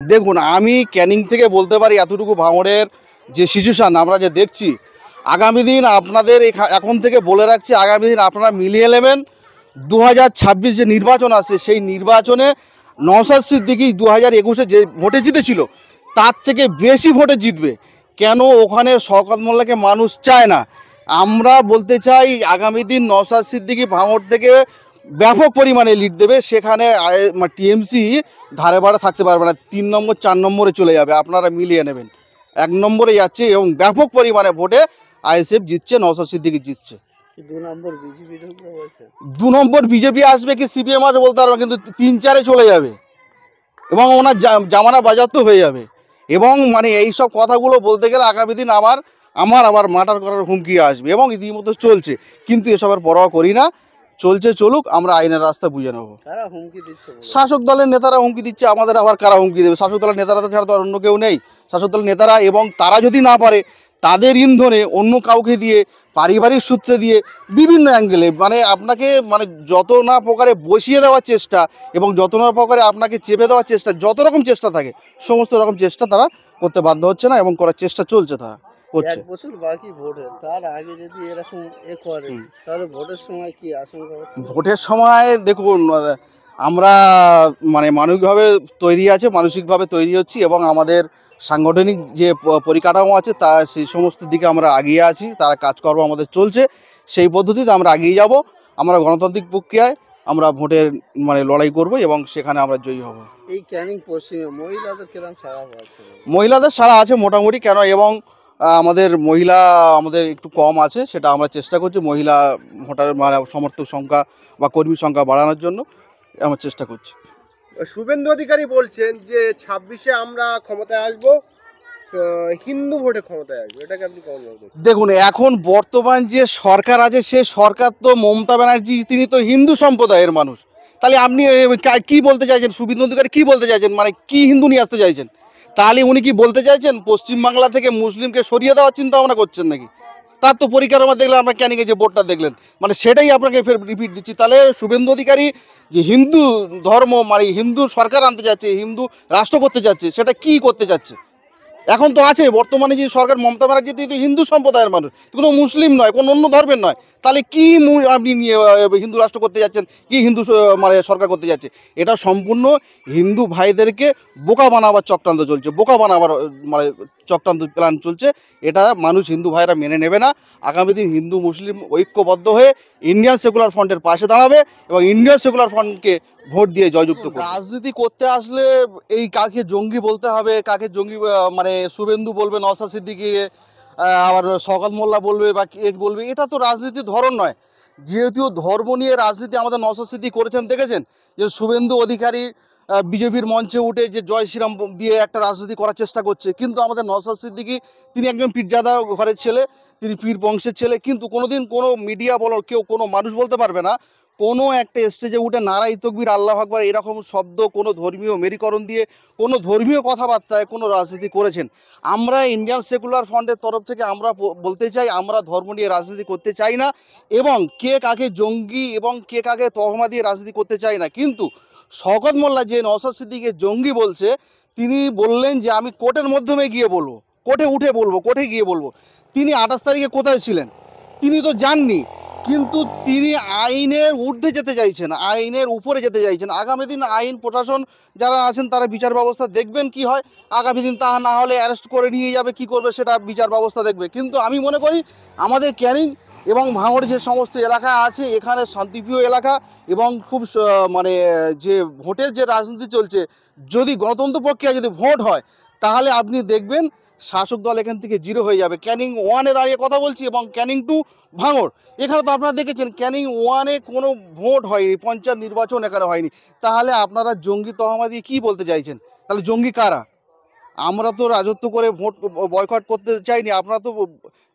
দেখুন, আমি ক্যানিং থেকে বলতে পারি এতটুকু ভাঙড়ের যে সিচুয়েশান আমরা যে দেখছি, আগামী দিন আপনাদের এখন থেকে বলে রাখছি, আগামী দিন আপনারা মিলিয়ে নেবেন 2026 যে নির্বাচন আসছে, সেই নির্বাচনে নওশাদ সিদ্দিকী 2021-এ যে ভোটে জিতেছিল তার থেকে বেশি ভোটে জিতবে। কেন? ওখানে শওকত মোল্লাকে মানুষ চায় না। আমরা বলতে চাই আগামী দিন নওশাদ সিদ্দিকী ভাঙড় থেকে ব্যাপক পরিমাণে লিড দেবে। সেখানে টিএমসি ধারে বাড়ে থাকতে পারবে না, 3 নম্বর 4 নম্বরে চলে যাবে। আপনারা মিলিয়ে নেবেন, 1 নম্বরে যাচ্ছে এবং ব্যাপক পরিমাণে ভোটে আইএসএফ জিতছে, নওশাদ সিদ্দিকী জিতছে। 2 নম্বর বিজেপি আসবে কি সিপিএম আসবে বলতে পারবো, কিন্তু 3-4-এ চলে যাবে এবং ওনার জামানা বাজার তো হয়ে যাবে। এবং এই সব কথাগুলো বলতে গেলে আগামী দিন আমার আবার মার্ডার করার হুমকি আসবে এবং ইতিমধ্যে চলছে, কিন্তু এসবের পরোয়া করি না। চলছে চলুক, আমরা আইনের রাস্তা বুঝে নেবো। শাসক দলের নেতারা হুমকি দিচ্ছে, আমাদের আবার কারা হুমকি দেবে? শাসক দলের নেতারা তো ছাড়া তো অন্য কেউ নেই। শাসক দলের নেতারা, এবং তারা যদি না পারে তাদের ইন্ধনে অন্য কাউকে দিয়ে, পারিবারিক সূত্রে দিয়ে, বিভিন্ন অ্যাঙ্গেলে আপনাকে যত না প্রকারে বসিয়ে দেওয়ার চেষ্টা এবং যত না প্রকারে আপনাকে চেপে দেওয়ার চেষ্টা, যত রকম চেষ্টা থাকে সমস্ত রকম চেষ্টা তারা করতে বাধ্য হচ্ছে না এবং করার চেষ্টা চলছে তারা করছে। 1 বছর বাকি ভোটের, তার আগে যদি এরকম করে তাহলে ভোটের সময় কি আশঙ্কা হচ্ছে? ভোটের সময় দেখুন, আমরা মানসিকভাবে তৈরি আছে, মানসিকভাবে তৈরি হচ্ছি এবং আমাদের সাংগঠনিক যে পরিকাঠামো আছে তা সেই সমস্ত দিকে আমরা এগিয়ে আছি। তারা কাজকর্ম আমাদের চলছে, সেই পদ্ধতিতে আমরা এগিয়ে যাব। আমরা গণতান্ত্রিক প্রক্রিয়ায় আমরা ভোটের লড়াই করব এবং সেখানে আমরা জয়ী হব। এই ক্যানিং পশ্চিমে মহিলাদের কিরকম সাড়া পাচ্ছে? মহিলাদের সাড়া আছে মোটামুটি। কেন? এবং আমাদের আমাদের একটু কম আছে, সেটা আমরা চেষ্টা করছি মহিলা ভোটার সমর্থক সংখ্যা বা কর্মী সংখ্যা বাড়ানোর জন্য আমরা চেষ্টা করছি। শুভেন্দু অধিকারী বলছেন যে 26-এ আমরা ক্ষমতায় আসবো, হিন্দু ভোটে ক্ষমতায় আসবো, এটাকে আপনি কেমন বলবেন? দেখুন, এখন বর্তমান যে সরকার আছে সে সরকার তো মমতা ব্যানার্জি, তিনি তো হিন্দু সম্প্রদায়ের মানুষ। তাহলে আপনি কি বলতে চাইছেন? শুভেন্দু অধিকারী কি বলতে চাইছেন? কি হিন্দু নিয়ে আসতে চাইছেন? তাহলে উনি কি বলতে চাইছেন পশ্চিমবাংলা থেকে মুসলিমকে সরিয়ে দেওয়ার চিন্তা ভাবনা করছেন নাকি? তার তো পরিকাঠামো দেখলেন, আমরা ক্যানিংয়ে যে বোর্ডটা দেখলেন, সেটাই আপনাকে ফের রিপিট দিচ্ছি। তাহলে শুভেন্দু অধিকারী যে হিন্দু ধর্ম হিন্দু সরকার আনতে যাচ্ছে, হিন্দু রাষ্ট্র করতে যাচ্ছে, সেটা কি করতে যাচ্ছে? এখন তো আছে বর্তমানে যে সরকার, মমতা ব্যানার্জি তো হিন্দু সম্প্রদায়ের মানুষ, কোনো মুসলিম নয়, কোনো অন্য ধর্মের নয়। তাহলে কি আপনি নিয়ে হিন্দু রাষ্ট্র করতে যাচ্ছেন, কি হিন্দু সরকার করতে যাচ্ছে? এটা সম্পূর্ণ হিন্দু ভাইদেরকে বোকা বানাবার চক্রান্ত চলছে, বোকা বানাবার চক্রান্ত প্ল্যান চলছে। এটা মানুষ, হিন্দু ভাইরা মেনে নেবে না। আগামী দিন হিন্দু মুসলিম ঐক্যবদ্ধ হয়ে ইন্ডিয়ান সেকুলার ফ্রন্টের পাশে দাঁড়াবে এবং ইন্ডিয়ান সেকুলার ফ্রন্টকে ভোট দিয়ে জয়যুক্ত করবে। রাজনীতি করতে আসলে এই কাকে জঙ্গি বলতে হবে, কাকে জঙ্গি শুভেন্দু বলবে, নওশাদ সিদ্দিকী আবার শওকত মোল্লা বলবে বা কে বলবে, এটা তো রাজনীতির ধরন নয়। যেহেতু ধর্ম নিয়ে রাজনীতি আমাদের নওশাদ সিদ্দিকী করেছেন, দেখেছেন যে শুভেন্দু অধিকারী বিজেপির মঞ্চে উঠে যে জয় শ্রীরাম দিয়ে একটা রাজনীতি করার চেষ্টা করছে, কিন্তু আমাদের নওশাদ সিদ্দিকী তিনি একজন পীরজাদা ঘরের ছেলে, তিনি পীর বংশের ছেলে, কিন্তু কোনোদিন কোনো মিডিয়া বলো, কেউ কোনো মানুষ বলতে পারবে না কোনো একটা স্টেজে উঠে নারাই তকবীর আল্লাহ আকবার এরকম শব্দ, কোনো ধর্মীয় মেরীকরণ দিয়ে, কোনো ধর্মীয় কথাবার্তায় কোনো রাজনীতি করেছেন। আমরা ইন্ডিয়ান সেকুলার ফ্রন্টের তরফ থেকে আমরা বলতে চাই, আমরা ধর্ম নিয়ে রাজনীতি করতে চাই না এবং কে কাকে জঙ্গি এবং কে কাকে তহমা দিয়ে রাজনীতি করতে চাই না। কিন্তু শওকত মোল্লা যে নওশাদ সিদ্দিকীকে জঙ্গি বলছে, তিনি বললেন যে আমি কোর্টের মাধ্যমে গিয়ে বলবো, কোর্টে উঠে বলবো, কোর্টে গিয়ে বলবো। তিনি 28 তারিখে কোথায় ছিলেন? তিনি তো যাননি, কিন্তু তিনি আইনের ঊর্ধ্বে যেতে চাইছেন, আইনের উপরে যেতে চাইছেন। আগামী দিন আইন প্রশাসন যারা আছেন তারা বিচার ব্যবস্থা দেখবেন কি হয়। আগামী দিন তা না হলে অ্যারেস্ট করে নিয়ে যাবে, কি করবে সেটা বিচার ব্যবস্থা দেখবে। কিন্তু আমি মনে করি আমাদের ক্যানিং এবং ভাঙড় যে সমস্ত এলাকা আছে, এখানে শান্তিপ্রিয় এলাকা এবং খুব যে ভোটের যে রাজনীতি চলছে, যদি গণতন্ত্র প্রক্রিয়া যদি ভোট হয় তাহলে আপনি দেখবেন শাসক দল এখান থেকে 0 হয়ে যাবে। ক্যানিং 1-এ দাঁড়িয়ে কথা বলছি এবং ক্যানিং 2 ভাঙড়, এখানে তো আপনারা দেখেছেন ক্যানিং 1-এ কোনো ভোট হয়নি, পঞ্চায়েত নির্বাচন এখানে হয়নি। তাহলে আপনারা জঙ্গি তহমা দিয়ে কী বলতে চাইছেন? তাহলে জঙ্গি কারা? আমরা তো রাজত্ব করে ভোট বয়কট করতে চাইনি, আপনারা তো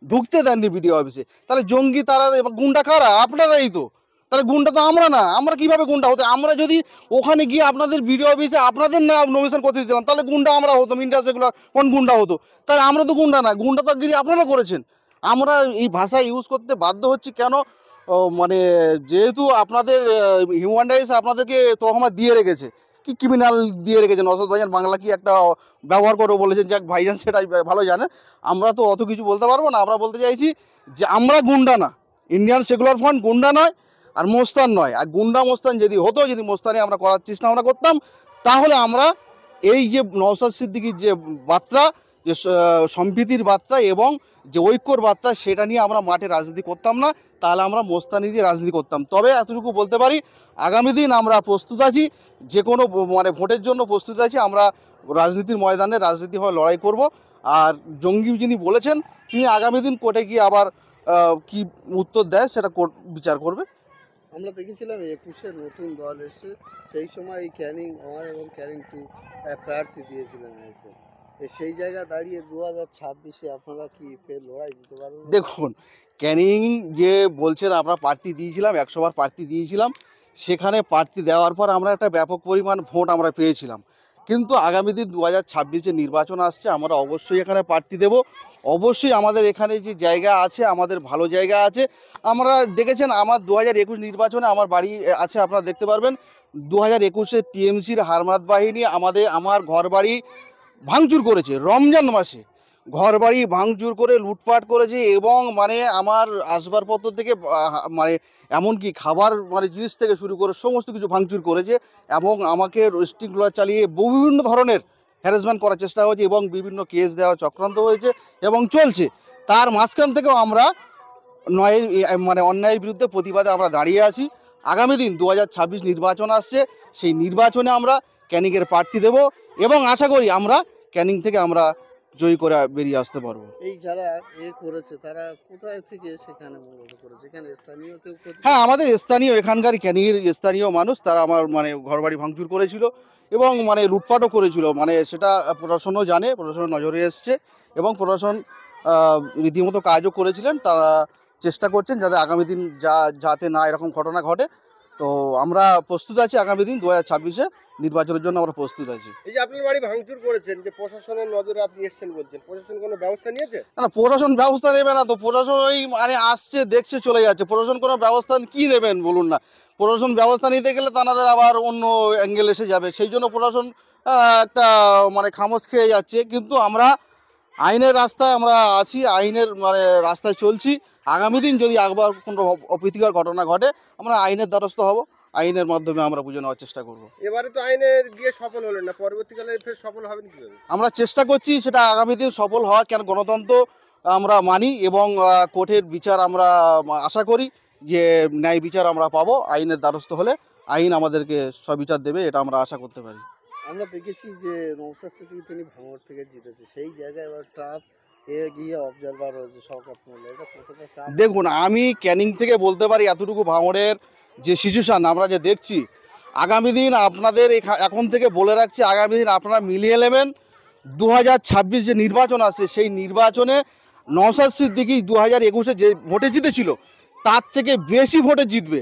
ঢুকতে দেননি বিডিও অফিসে। তাহলে জঙ্গি তারা, গুন্ডা কারা? আপনারাই তো। তাহলে গুন্ডা তো আমরা না, আমরা কিভাবে গুন্ডা হতে? আমরা যদি ওখানে গিয়ে আপনাদের বিডিও অফিসে আপনাদের না নমিনেশন করতে দিতাম তাহলে গুন্ডা আমরা হতাম, ইন্ডিয়া সেকুলার কোন গুন্ডা হতো? তাহলে আমরা তো গুন্ডা না, গুন্ডা তো গিরি আপনারা করেছেন। আমরা এই ভাষা ইউজ করতে বাধ্য হচ্ছি কেন? যেহেতু আপনাদের হিউম্যান রাইটস আপনাদেরকে তহমা দিয়ে রেখেছে, কি ক্রিমিনাল দিয়ে রেখেছেন নওশাদ ভাইজান, বাংলা কি একটা ব্যবহার করে বলেছেন, যাক ভাইজান সেটাই ভালো জানে, আমরা তো অত কিছু বলতে পারবো না। আমরা বলতে চাইছি যে আমরা গুন্ডা না, ইন্ডিয়ান সেকুলার ফ্রন্ট গুন্ডা নয় আর মোস্তান নয়। আর গুন্ডা মোস্তান যদি হতো, যদি মোস্তানি আমরা করার চেষ্টা আমরা করতাম, তাহলে আমরা এই যে নওশাদ সিদ্দিকীর যে বার্তা, যে সম্প্রীতির বার্তা এবং যে ঐক্যর বার্তা, সেটা নিয়ে আমরা মাঠে রাজনীতি করতাম না, তাহলে আমরা মোস্তানি দিয়ে রাজনীতি করতাম। তবে এতটুকু বলতে পারি, আগামী দিন আমরা প্রস্তুত আছি, যে কোনো মানে ভোটের জন্য প্রস্তুত আছি। আমরা রাজনীতির ময়দানে রাজনীতি হয় লড়াই করব। আর জঙ্গি যিনি বলেছেন, তিনি আগামী দিন কোর্টে গিয়ে আবার কি উত্তর দেয় সেটা কোর্ট বিচার করবে। আমরা দেখেছিলাম 21-এ নতুন দল এসে, সেই সময় এই ক্যানিং 1 এবং ক্যানিং 2 প্রার্থী দিয়েছিলেন এসে। সেই জায়গা দাঁড়িয়ে 2026-এ আপনারা কি ফের লড়াই দিতে পারবেন? দেখুন, ক্যানিং যে বলছেন আমরা প্রার্থী দিয়েছিলাম, 100 বার প্রার্থী দিয়েছিলাম, সেখানে প্রার্থী দেওয়ার পর আমরা একটা ব্যাপক পরিমাণ ভোট আমরা পেয়েছিলাম। কিন্তু আগামী দিন 2026 যে নির্বাচন আসছে, আমরা অবশ্যই এখানে প্রার্থী দেব। অবশ্যই আমাদের এখানে যে জায়গা আছে, আমাদের ভালো জায়গা আছে। আমরা দেখেছেন আমার 2021 নির্বাচনে আমার বাড়ি আছে, আপনারা দেখতে পারবেন। 2021-এ টিএমসির হারমাত বাহিনী আমার ঘর বাড়ি ভাঙচুর করেছে, রমজান মাসে ঘর বাড়ি ভাঙচুর করে লুটপাট করেছে, এবং মানে আমার আসবাবপত্র থেকে মানে এমনকি খাবার মানে জিনিস থেকে শুরু করে সমস্ত কিছু ভাঙচুর করেছে, এবং আমাকে স্টিংগুলার চালিয়ে বিভিন্ন ধরনের হ্যারাসমেন্ট করার চেষ্টা হয়েছে, এবং বিভিন্ন কেস দেওয়া চক্রান্ত হয়েছে এবং চলছে। তার মাঝখান থেকেও আমরা অন্যায়ের বিরুদ্ধে প্রতিবাদে আমরা দাঁড়িয়ে আছি। আগামী দিন 2026 নির্বাচন আসছে, সেই নির্বাচনে আমরা ক্যানিংয়ের প্রার্থী দেব, এবং আশা করি আমরা ক্যানিং থেকে আমরা জয়ী করে বেরিয়ে আসতে পারবো। এই যারা করেছে তারা কোথায় থেকে সেখানে মূলত করেছে? এখানে স্থানীয় কেউ হ্যাঁ, আমাদের স্থানীয় এখানকার ক্যানিংয়ের স্থানীয় মানুষ, তারা আমার মানে ঘরবাড়ি ভাঙচুর করেছিল এবং মানে লুটপাটও করেছিল। মানে সেটা প্রশাসনও জানে, প্রশাসনের নজরে এসছে, এবং প্রশাসন রীতিমতো কাজও করেছিলেন। তারা চেষ্টা করছেন যাতে আগামী দিন যাতে না এরকম ঘটনা ঘটে। তো আমরা প্রস্তুত আছি, আগামী দিন 2026-এ নির্বাচনের জন্য আমরা প্রস্তুত আছি। এই যে আপনার বাড়ি ভাঙচুর করেছেন, যে প্রশাসনের নজরে আপনি এসেছেন বলছেন, প্রশাসন কোনো ব্যবস্থা নিয়েছে? না, প্রশাসন ব্যবস্থা নেবে না তো, প্রশাসন ওই মানে আসছে, দেখছে, চলে যাচ্ছে। প্রশাসন কোনো ব্যবস্থা কি নেবেন বলুন না? প্রশাসন ব্যবস্থা নিতে গেলে তাদের আবার অন্য অ্যাঙ্গেল এসে যাবে, সেই জন্য প্রশাসন একটা মানে খামোশ খেয়ে যাচ্ছে। কিন্তু আমরা আইনের রাস্তায় আমরা আছি, আইনের মানে রাস্তায় চলছি। আগামী দিন যদি একবার কোনো অপ্রীতিকর ঘটনা ঘটে, আমরা আইনের দ্বারস্থ হব, আইনের মাধ্যমে আমরা বুঝে নেওয়ার চেষ্টা করব। এবারে তো আইনের গিয়ে সফল হলেন না, পরবর্তীকালে ফের সফল হবেন কিভাবে? আমরা চেষ্টা করছি সেটা আগামী দিন সফল হওয়ার, কেন গণতন্ত্র আমরা মানি, এবং কোর্টের বিচার আমরা আশা করি যে ন্যায় বিচার আমরা পাবো। আইনের দ্বারস্থ হলে আইন আমাদেরকে সবিচার দেবে, এটা আমরা আশা করতে পারি। আমরা দেখেছি যে নওশাদ সিদ্দিকী তিনি ভাঙড় থেকে জিতেছে, সেই জায়গায় এবার ট্রাফ গিয়ে অবজারভার হয়েছে শওকত মোল্লা, এটা কতটা ট্রাফ? দেখুন, আমি ক্যানিং থেকে বলতে পারি এতটুকু, ভাঙড়ের যে সিচুয়েশান আমরা যে দেখছি, আগামী দিন আপনাদের এখন থেকে বলে রাখছি, আগামী দিন আপনারা মিলিয়ে নেবেন 2026 যে নির্বাচন আসছে, সেই নির্বাচনে নওশাদ সিদ্দিকী 2021-এ যে ভোটে জিতেছিল তার থেকে বেশি ভোটে জিতবে।